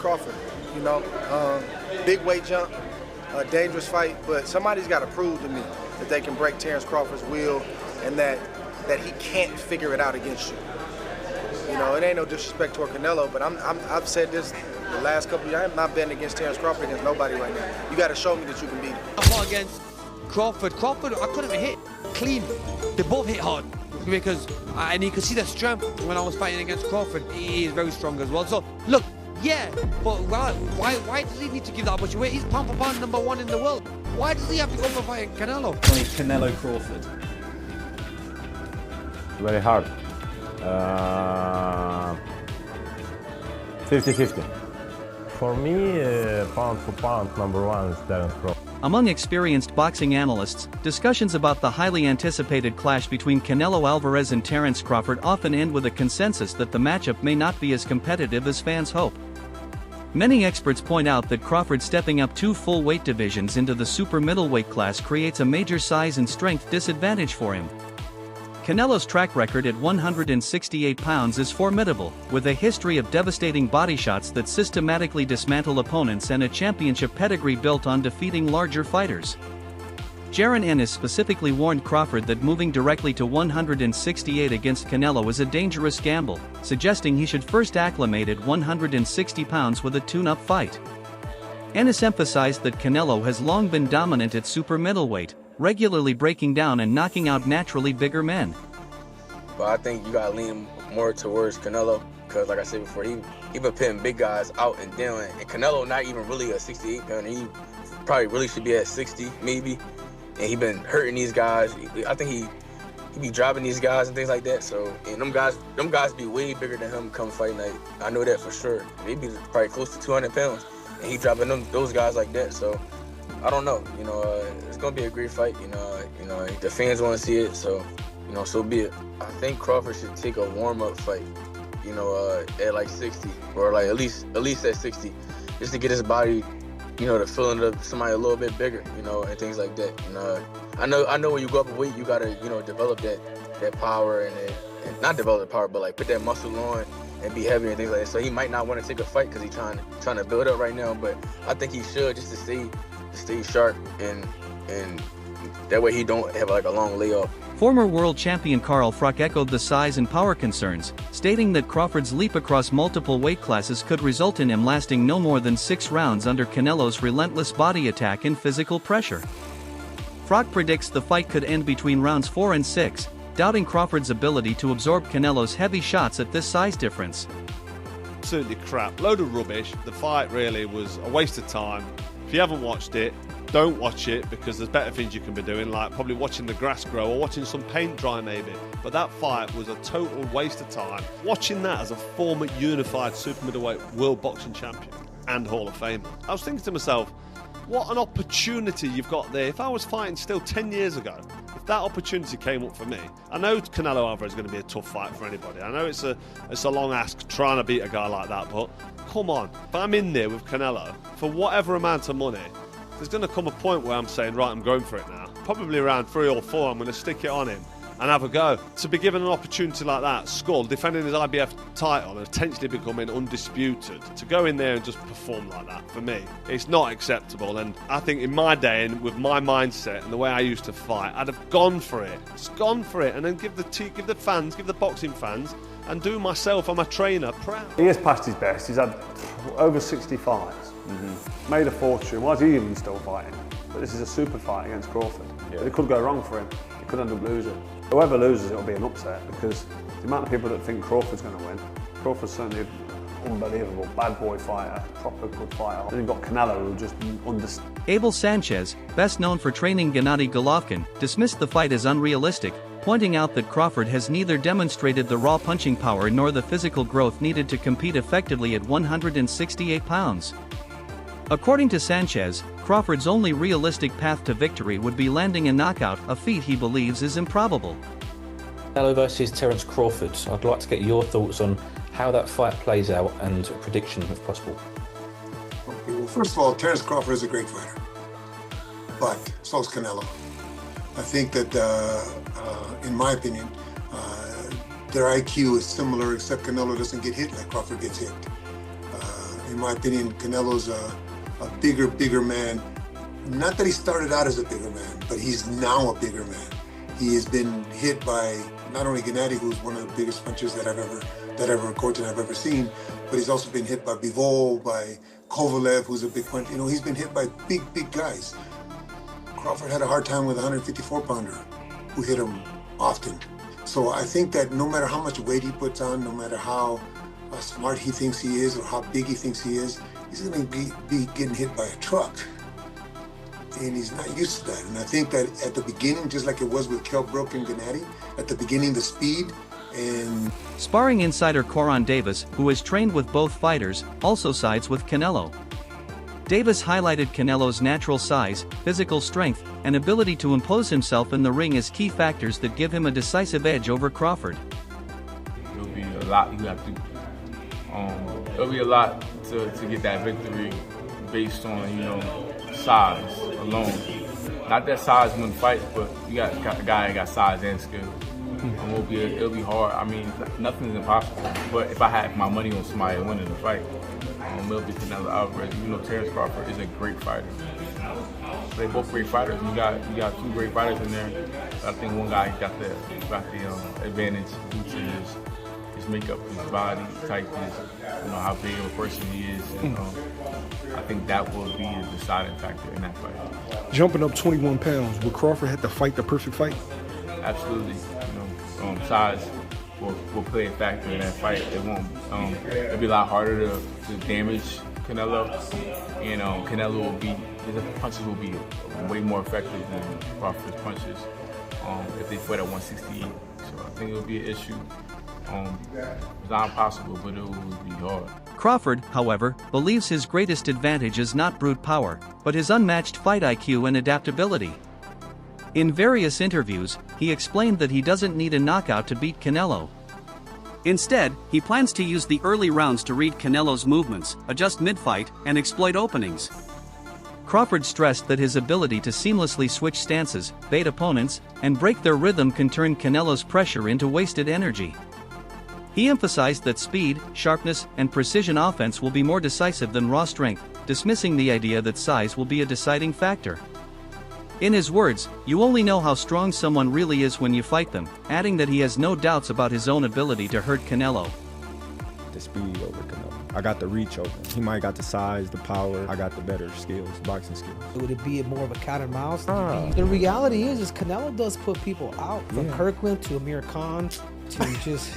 Crawford. You know, big weight jump, a dangerous fight, but somebody's got to prove to me that they can break Terence Crawford's will and that he can't figure it out against you. You know, it ain't no disrespect toward Canelo, but I've said this the last couple of years. I'm not betting against Terence Crawford against nobody right now. You got to show me that you can beat him. I fought against Crawford, I couldn't even hit clean. They both hit hard because, and you could see the strength when I was fighting against Crawford. He is very strong as well. So look, yeah, but why does he need to give that much away? He's pound for pound #1 in the world. Why does he have to go for fighting Canelo? Canelo Crawford. Very hard. 50-50. For me, pound for pound, #1 is Terence Crawford. Among experienced boxing analysts, discussions about the highly anticipated clash between Canelo Alvarez and Terence Crawford often end with a consensus that the matchup may not be as competitive as fans hope. Many experts point out that Crawford stepping up 2 full weight divisions into the super middleweight class creates a major size and strength disadvantage for him. Canelo's track record at 168 pounds is formidable, with a history of devastating body shots that systematically dismantle opponents and a championship pedigree built on defeating larger fighters. Jaron Ennis specifically warned Crawford that moving directly to 168 against Canelo is a dangerous gamble, suggesting he should first acclimate at 160 pounds with a tune-up fight. Ennis emphasized that Canelo has long been dominant at super middleweight, regularly breaking down and knocking out naturally bigger men. But I think you gotta lean more towards Canelo, because like I said before, he been putting big guys out and down, and Canelo not even really a 68 pounder. He probably really should be at 60 maybe, and he been hurting these guys. I think he be dropping these guys and things like that. So, and them guys be way bigger than him come fight night. I know that for sure. They be probably close to 200 pounds, and he dropping those guys like that. So I don't know. You know, it's gonna be a great fight. You know, the fans want to see it. So, you know, so be it. I think Crawford should take a warm-up fight. You know, at like 60, or like at least at 60, just to get his body, you know, to fill up somebody a little bit bigger. You know, and things like that. You know, I know when you go up in weight, you gotta, you know, develop that power and not develop the power, but like put that muscle on and be heavy and things like that. So he might not want to take a fight because he's trying to build up right now. But I think he should, just to stay sharp and that way he don't have like a long layoff. Former world champion Carl Froch echoed the size and power concerns, stating that Crawford's leap across multiple weight classes could result in him lasting no more than 6 rounds under Canelo's relentless body attack and physical pressure. Froch predicts the fight could end between rounds 4 and 6, doubting Crawford's ability to absorb Canelo's heavy shots at this size difference. Absolutely crap, load of rubbish. The fight really was a waste of time. If you haven't watched it, don't watch it, because there's better things you can be doing, like probably watching the grass grow or watching some paint dry maybe. But that fight was a total waste of time. Watching that as a former unified super middleweight world boxing champion and Hall of Famer, I was thinking to myself, what an opportunity you've got there. If I was fighting still 10 years ago, if that opportunity came up for me, I know Canelo Alvarez is going to be a tough fight for anybody. I know it's a long ask trying to beat a guy like that, but come on, if I'm in there with Canelo for whatever amount of money, there's going to come a point where I'm saying, right, I'm going for it now. Probably around 3 or 4, I'm going to stick it on him and have a go. To be given an opportunity like that, Skull, defending his IBF title and potentially becoming undisputed, to go in there and just perform like that, for me, it's not acceptable. And I think in my day, and with my mindset and the way I used to fight, I'd have gone for it. Just gone for it, and then give the fans, give the boxing fans, and do myself and my trainer proud. He has passed his best. He's had over 65. Made a fortune. Why is he even still fighting? But this is a super fight against Crawford. Yeah. But it could go wrong for him. He could end up losing. Whoever loses, it'll be an upset, because the amount of people that think Crawford's going to win. Crawford's certainly an unbelievable bad boy fighter, proper good fighter. Then you've got Canelo, who just understands. Abel Sanchez, best known for training Gennady Golovkin, dismissed the fight as unrealistic, pointing out that Crawford has neither demonstrated the raw punching power nor the physical growth needed to compete effectively at 168 pounds. According to Sanchez, Crawford's only realistic path to victory would be landing a knockout, a feat he believes is improbable. Canelo versus Terence Crawford. I'd like to get your thoughts on how that fight plays out and a prediction if possible. Okay, well, first of all, Terence Crawford is a great fighter, but so is Canelo. I think that, in my opinion, their IQ is similar, except Canelo doesn't get hit like Crawford gets hit. In my opinion, Canelo's a bigger man. Not that he started out as a bigger man, but he's now a bigger man. He has been hit by not only Gennady, who's one of the biggest punchers that I've ever seen, but he's also been hit by Bivol, by Kovalev, who's a big puncher. You know, he's been hit by big guys. Crawford had a hard time with a 154-pounder who hit him often. So I think that no matter how much weight he puts on, no matter how smart he thinks he is or how big he thinks he is, he's going to be getting hit by a truck. And he's not used to that. And I think that at the beginning, just like it was with Kell Brook and Gennady, at the beginning, the speed and... Sparring insider Coron Davis, who has trained with both fighters, also sides with Canelo. Davis highlighted Canelo's natural size, physical strength, and ability to impose himself in the ring as key factors that give him a decisive edge over Crawford. It'll be a lot you have to... it'll be a lot to get that victory based on, you know, size alone. Not that size wouldn't fight, but you got a guy that got size and skill. It'll be hard. I mean, nothing's impossible. But if I had my money on somebody winning the fight, it'll be Canelo Alvarez. You know, Terence Crawford is a great fighter. They're both great fighters. You got two great fighters in there. I think one guy got the advantage due to his makeup, his body type, you know, how big of a person he is. And, I think that will be a deciding factor in that fight. Jumping up 21 pounds, would Crawford have to fight the perfect fight? Absolutely. You know, size will play a factor in that fight. It won't. It'll be a lot harder to damage Canelo, and Canelo his punches will be way more effective than Crawford's punches if they fight at 168. So I think it'll be an issue. It's not impossible, but it will be hard. Crawford, however, believes his greatest advantage is not brute power, but his unmatched fight IQ and adaptability. In various interviews, he explained that he doesn't need a knockout to beat Canelo. Instead, he plans to use the early rounds to read Canelo's movements, adjust mid-fight, and exploit openings. Crawford stressed that his ability to seamlessly switch stances, bait opponents, and break their rhythm can turn Canelo's pressure into wasted energy. He emphasized that speed, sharpness, and precision offense will be more decisive than raw strength, dismissing the idea that size will be a deciding factor. In his words, "You only know how strong someone really is when you fight them," adding that he has no doubts about his own ability to hurt Canelo. The speed over Canelo. I got the reach over. He might got the size, the power. I got the better skills, boxing skills. Would it be more of a cat and mouse? The reality is Canelo does put people out. From Kirkland to Amir Khan to just...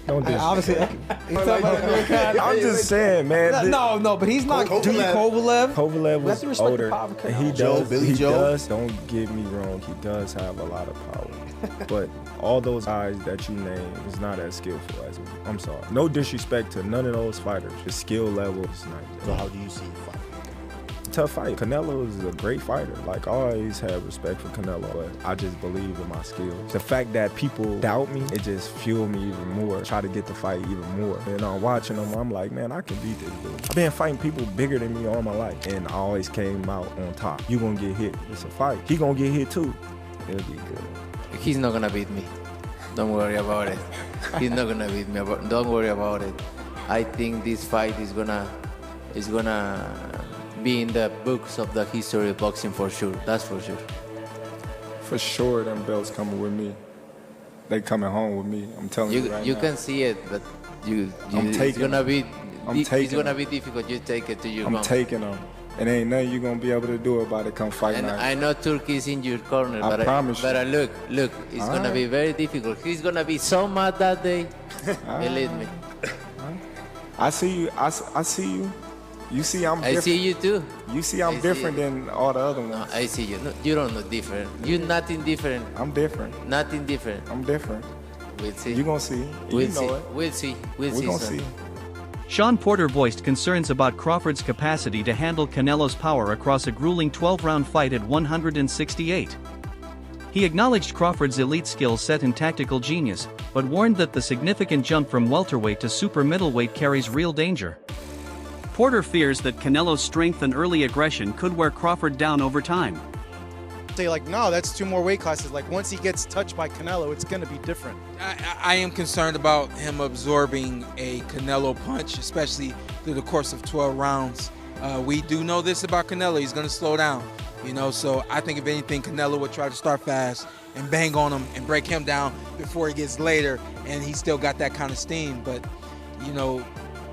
Don't do obviously, I'm just saying, man. No, but he's not. Kovalev. Kovalev was older. He does. Don't get me wrong. He does have a lot of power. But all those guys that you name is not as skillful as him. I'm sorry. No disrespect to none of those fighters. The skill level is not there. So how do you see the fight? Tough fight. Canelo is a great fighter. Like, I always have respect for Canelo, but I just believe in my skills. The fact that people doubt me, it just fueled me even more. Try to get the fight even more. And I'm watching them, I'm like, man, I can beat this dude. I've been fighting people bigger than me all my life, and I always came out on top. You gonna get hit. It's a fight. He gonna get hit too. It'll be good. He's not gonna beat me. Don't worry about it. He's not gonna beat me. Don't worry about it. I think this fight is gonna be in the books of the history of boxing for sure. That's for sure. For sure, them belts coming with me. They coming home with me. I'm telling you right now. You can see it, but it's gonna be difficult. You take it to your I'm taking them. And ain't nothing you gonna be able to do about it come fight and night. I know Turkey's in your corner, I promise you. But look, it's gonna be very difficult. He's gonna be so mad that day. Believe me. I see you. I see you. You see I'm different. I see you too. You see I'm different than all the other ones. No, I see you. No, you don't look different. You're nothing different. I'm different. Nothing different. I'm different. We'll see. You're gonna see. We'll see. We'll see. We're gonna see. Sean Porter voiced concerns about Crawford's capacity to handle Canelo's power across a grueling 12-round fight at 168. He acknowledged Crawford's elite skill set and tactical genius, but warned that the significant jump from welterweight to super middleweight carries real danger. Porter fears that Canelo's strength and early aggression could wear Crawford down over time. Deontay, like, no, that's 2 more weight classes. Like, once he gets touched by Canelo, it's going to be different. I am concerned about him absorbing a Canelo punch, especially through the course of 12 rounds. We do know this about Canelo. He's going to slow down, you know, so I think if anything, Canelo would try to start fast and bang on him and break him down before he gets later, and he still got that kind of steam. But, you know,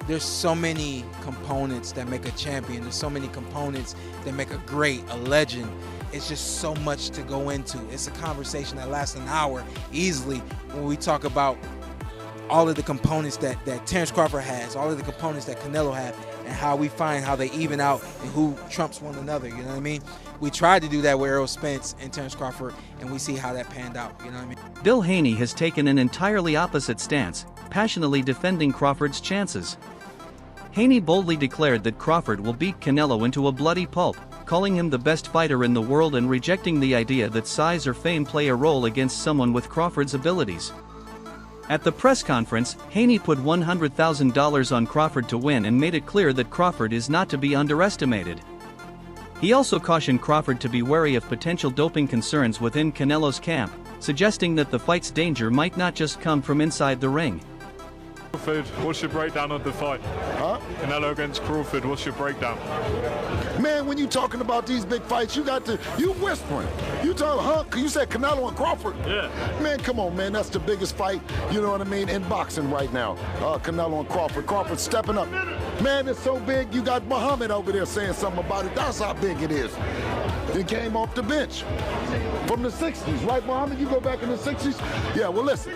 there's so many components that make a champion. There's so many components that make a great, a legend. It's just so much to go into. It's a conversation that lasts an hour easily when we talk about all of the components that Terence Crawford has, all of the components that Canelo had, and how we find how they even out and who trumps one another, you know what I mean? We tried to do that with Errol Spence and Terence Crawford, and we see how that panned out, you know what I mean? Bill Haney has taken an entirely opposite stance, passionately defending Crawford's chances. Haney boldly declared that Crawford will beat Canelo into a bloody pulp, calling him the best fighter in the world and rejecting the idea that size or fame play a role against someone with Crawford's abilities. At the press conference, Haney put $100,000 on Crawford to win and made it clear that Crawford is not to be underestimated. He also cautioned Crawford to be wary of potential doping concerns within Canelo's camp, suggesting that the fight's danger might not just come from inside the ring. Crawford, what's your breakdown of the fight? Huh? Canelo against Crawford, what's your breakdown? Man, when you talking about these big fights, you whispering. You you said Canelo and Crawford? Yeah. Man, come on, man, that's the biggest fight, you know what I mean, in boxing right now. Canelo and Crawford. Crawford stepping up. Man, it's so big, you got Muhammad over there saying something about it. That's how big it is. He came off the bench from the 60s, right, Muhammad? You go back in the 60s? Yeah, well, listen,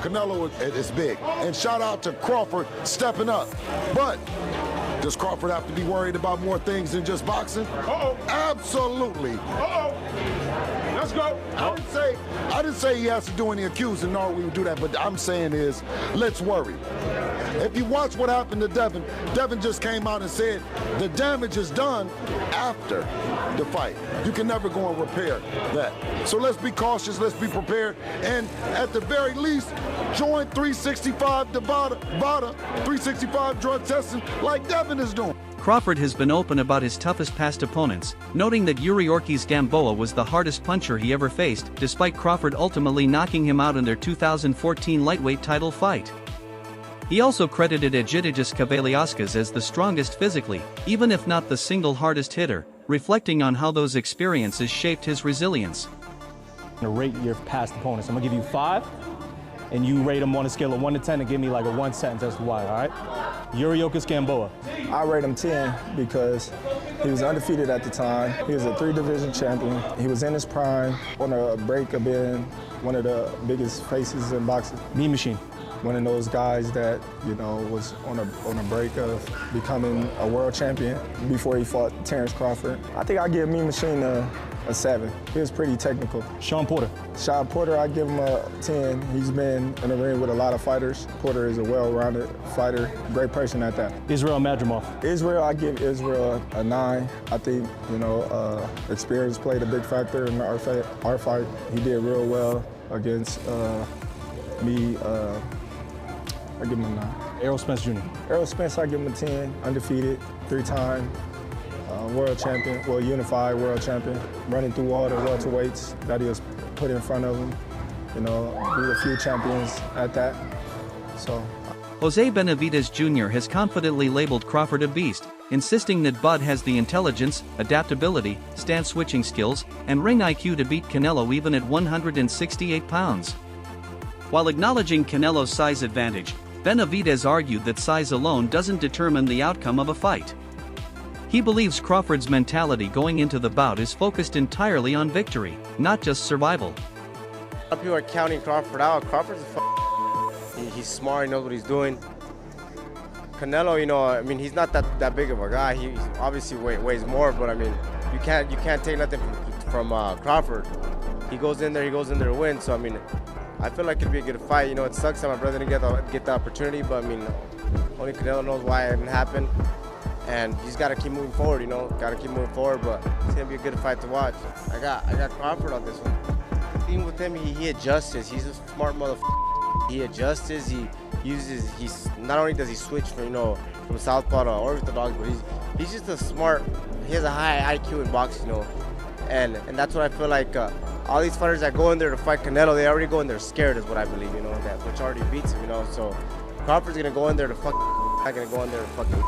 Canelo is big. And shout out to Crawford stepping up. But does Crawford have to be worried about more things than just boxing? Uh-oh. Absolutely. Uh-oh. Let's go. I didn't say he has to do any accusing, nor we would do that, but I'm saying is, let's worry. If you watch what happened to Devin, Devin just came out and said the damage is done after the fight. You can never go and repair that. So let's be cautious, let's be prepared, and at the very least, join 365 Nevada, 365 drug testing like Devin is doing. Crawford has been open about his toughest past opponents, noting that Yuriorkis Gamboa was the hardest puncher he ever faced, despite Crawford ultimately knocking him out in their 2014 lightweight title fight. He also credited Egidijus Kavaliauskas as the strongest physically, even if not the single hardest hitter, reflecting on how those experiences shaped his resilience. To rate your past opponents, I'm gonna give you 5, and you rate them on a scale of 1 to 10 and give me like a 1 sentence as to why, all right? Yuriorkis Gamboa. I rate him 10 because he was undefeated at the time. He was a 3-division champion. He was in his prime, on a break of being one of the biggest faces in boxing. Mean Machine. One of those guys that, you know, was on a break of becoming a world champion before he fought Terence Crawford. I think I give Mean Machine a 7. He was pretty technical. Shawn Porter. Shawn Porter, I give him a 10. He's been in the ring with a lot of fighters. Porter is a well-rounded fighter, great person at that. Israel Madrimov. Israel, I give Israel a 9. I think, you know, experience played a big factor in our fight. He did real well against me. I give him a 9. Errol Spence Jr. Errol Spence, I give him a 10. Undefeated, 3-time world champion, well, unified world champion, running through all the welterweights that he was put in front of him. You know, beat a few champions at that. So. Jose Benavidez Jr. has confidently labeled Crawford a beast, insisting that Bud has the intelligence, adaptability, stance switching skills, and ring IQ to beat Canelo even at 168 pounds. While acknowledging Canelo's size advantage, Benavidez argued that size alone doesn't determine the outcome of a fight. He believes Crawford's mentality going into the bout is focused entirely on victory, not just survival. A lot of people are counting Crawford out. Crawford's he's smart, he knows what he's doing. Canelo, you know, I mean, he's not that big of a guy. He obviously weighs more, but I mean, you can't take nothing from Crawford. He goes in there to win. So I mean, I feel like it'd be a good fight. You know, it sucks that my brother didn't get the opportunity, but I mean, only Canelo knows why it didn't happen. And he's got to keep moving forward, you know, but it's going to be a good fight to watch. I got Crawford on this one. The thing with him, he adjusts. He's a smart motherfucker. He adjusts. He's not only does he switch from southpaw to orthodox, but he's just a smart, he has a high IQ in boxing, you know. and that's what I feel like. All these fighters that go in there to fight Canelo, they already go in there scared, is what I believe. You know, that which already beats him. You know, so Crawford's gonna go in there to fuck. Not gonna go in there to fucking.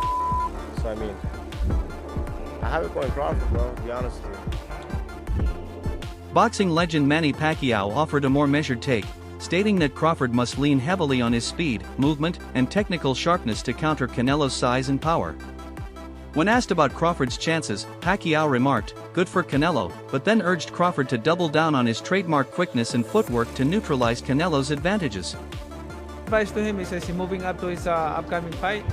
So I mean, I have it going Crawford, bro. To be honest with you. Boxing legend Manny Pacquiao offered a more measured take, stating that Crawford must lean heavily on his speed, movement, and technical sharpness to counter Canelo's size and power. When asked about Crawford's chances, Pacquiao remarked, "Good for Canelo," but then urged Crawford to double down on his trademark quickness and footwork to neutralize Canelo's advantages. Advice to him is as he's moving up to his upcoming fight,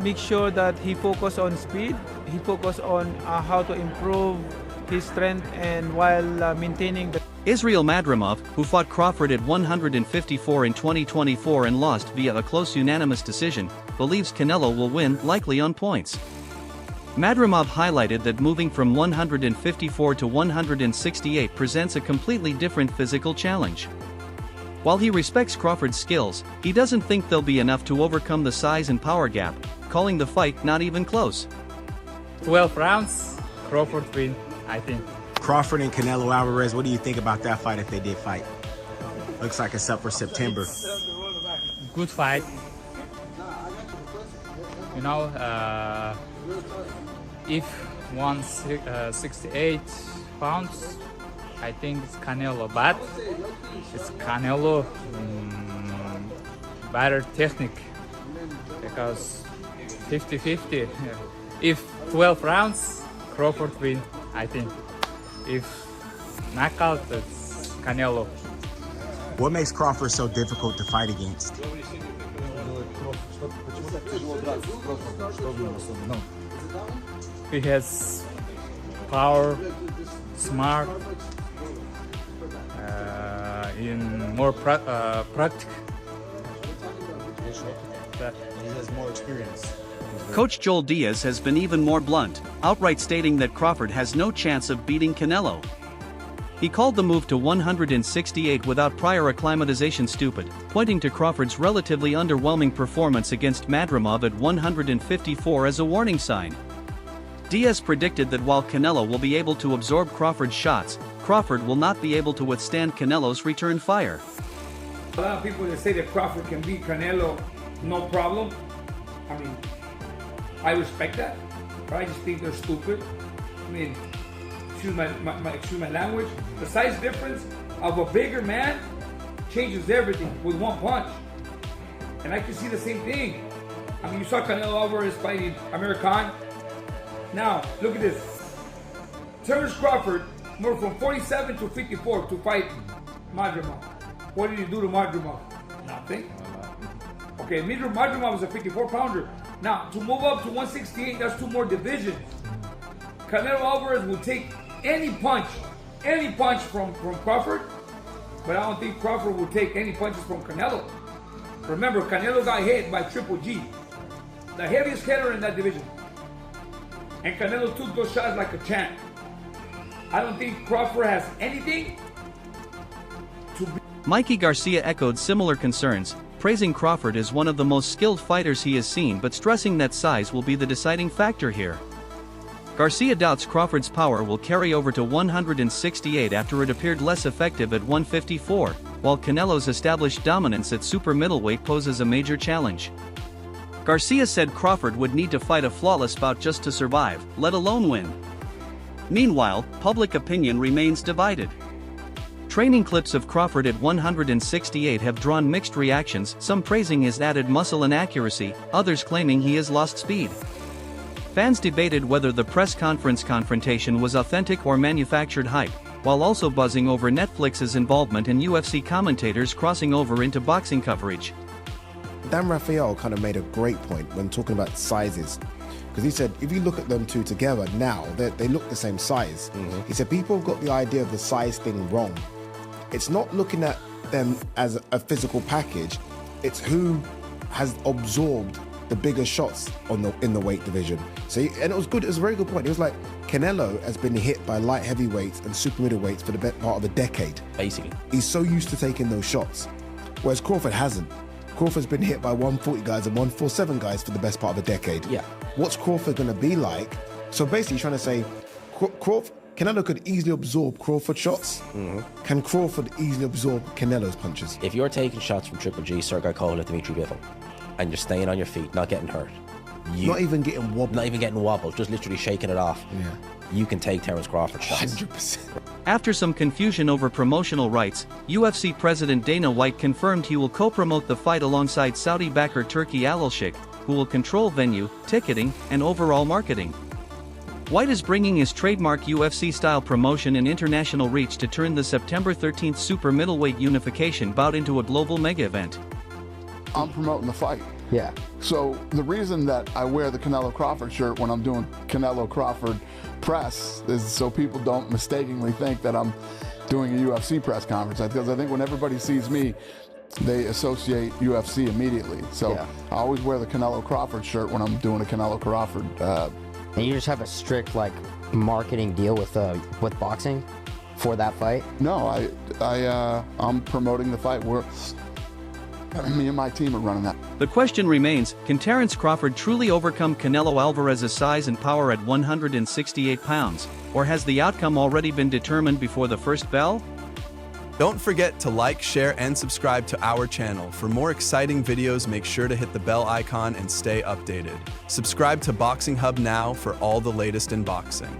make sure that he focus on speed, he focus on how to improve his strength and while maintaining the... Israel Madrimov, who fought Crawford at 154 in 2024 and lost via a close unanimous decision, believes Canelo will win, likely on points. Madrimov highlighted that moving from 154 to 168 presents a completely different physical challenge. While he respects Crawford's skills, he doesn't think they'll be enough to overcome the size and power gap, calling the fight not even close. 12 rounds, Crawford win, I think. Crawford and Canelo Alvarez, what do you think about that fight if they did fight? Looks like it's up for September. Good fight. You know, if 168 pounds, I think it's Canelo, but it's Canelo better technique because 50-50. If 12 rounds, Crawford win, I think. If knockout, it's Canelo. What makes Crawford so difficult to fight against? He has power, smart, in more practical. He has more experience. Coach Joel Diaz has been even more blunt, outright stating that Crawford has no chance of beating Canelo. He called the move to 168 without prior acclimatization stupid, pointing to Crawford's relatively underwhelming performance against Madrimov at 154 as a warning sign. Diaz predicted that while Canelo will be able to absorb Crawford's shots, Crawford will not be able to withstand Canelo's return fire. A lot of people that say that Crawford can beat Canelo, no problem. I mean, I respect that, but I just think they're stupid. I mean, excuse my language. The size difference of a bigger man changes everything with one punch. And I can see the same thing. I mean, you saw Canelo Alvarez fighting Amir Khan. Now, look at this. Terence Crawford moved from 47 to 54 to fight Madrimov. What did he do to Madrimov? Nothing. Okay, Madrimov was a 54-pounder. Now, to move up to 168, that's 2 more divisions. Canelo Alvarez will take any punch from Crawford, but I don't think Crawford will take any punches from Canelo. Remember, Canelo got hit by Triple G, the heaviest hitter in that division. And Canelo took those shots like a champ. I don't think Crawford has anything to be... Mikey Garcia echoed similar concerns, praising Crawford as one of the most skilled fighters he has seen but stressing that size will be the deciding factor here. Garcia doubts Crawford's power will carry over to 168 after it appeared less effective at 154, while Canelo's established dominance at super middleweight poses a major challenge. Garcia said Crawford would need to fight a flawless bout just to survive, let alone win. Meanwhile, public opinion remains divided. Training clips of Crawford at 168 have drawn mixed reactions, some praising his added muscle and accuracy, others claiming he has lost speed. Fans debated whether the press conference confrontation was authentic or manufactured hype, while also buzzing over Netflix's involvement in UFC commentators crossing over into boxing coverage. Dan Rafael kind of made a great point when talking about sizes. Because he said, if you look at them two together now, they look the same size. He said, people have got the idea of the size thing wrong. It's not looking at them as a physical package, it's who has absorbed the bigger shots in the weight division. So, and it was good, it was a very good point. It was like, Canelo has been hit by light heavyweights and super middleweights for the best part of a decade. Basically. He's so used to taking those shots, whereas Crawford hasn't. Crawford's been hit by 140 guys and 147 guys for the best part of a decade. Yeah. What's Crawford going to be like So basically, you're trying to say Canelo could easily absorb Crawford shots. Can Crawford easily absorb Canelo's punches? If you're taking shots from Triple G, Sergey Kovalev, Dimitri Bivol, and you're staying on your feet, not getting hurt, Not even getting wobbled. Not even getting wobbled, just literally shaking it off. Yeah. You can take Terence Crawford shots. 100%. After some confusion over promotional rights, UFC President Dana White confirmed he will co-promote the fight alongside Saudi backer Turki Al-Sheikh, who will control venue, ticketing, and overall marketing. White is bringing his trademark UFC-style promotion and international reach to turn the September 13th super middleweight unification bout into a global mega event. I'm promoting the fight. Yeah. So the reason that I wear the Canelo Crawford shirt when I'm doing Canelo Crawford press is so people don't mistakenly think that I'm doing a UFC press conference. Because I think when everybody sees me, they associate UFC immediately. So I always wear the Canelo Crawford shirt when I'm doing a Canelo Crawford. And you just have a strict marketing deal with boxing for that fight? No, I'm promoting the fight. Me and my team are running that. The question remains, can Terence Crawford truly overcome Canelo Alvarez's size and power at 168 pounds, or has the outcome already been determined before the first bell? Don't forget to like, share, and subscribe to our channel. For more exciting videos, make sure to hit the bell icon and stay updated. Subscribe to Boxing Hub now for all the latest in boxing.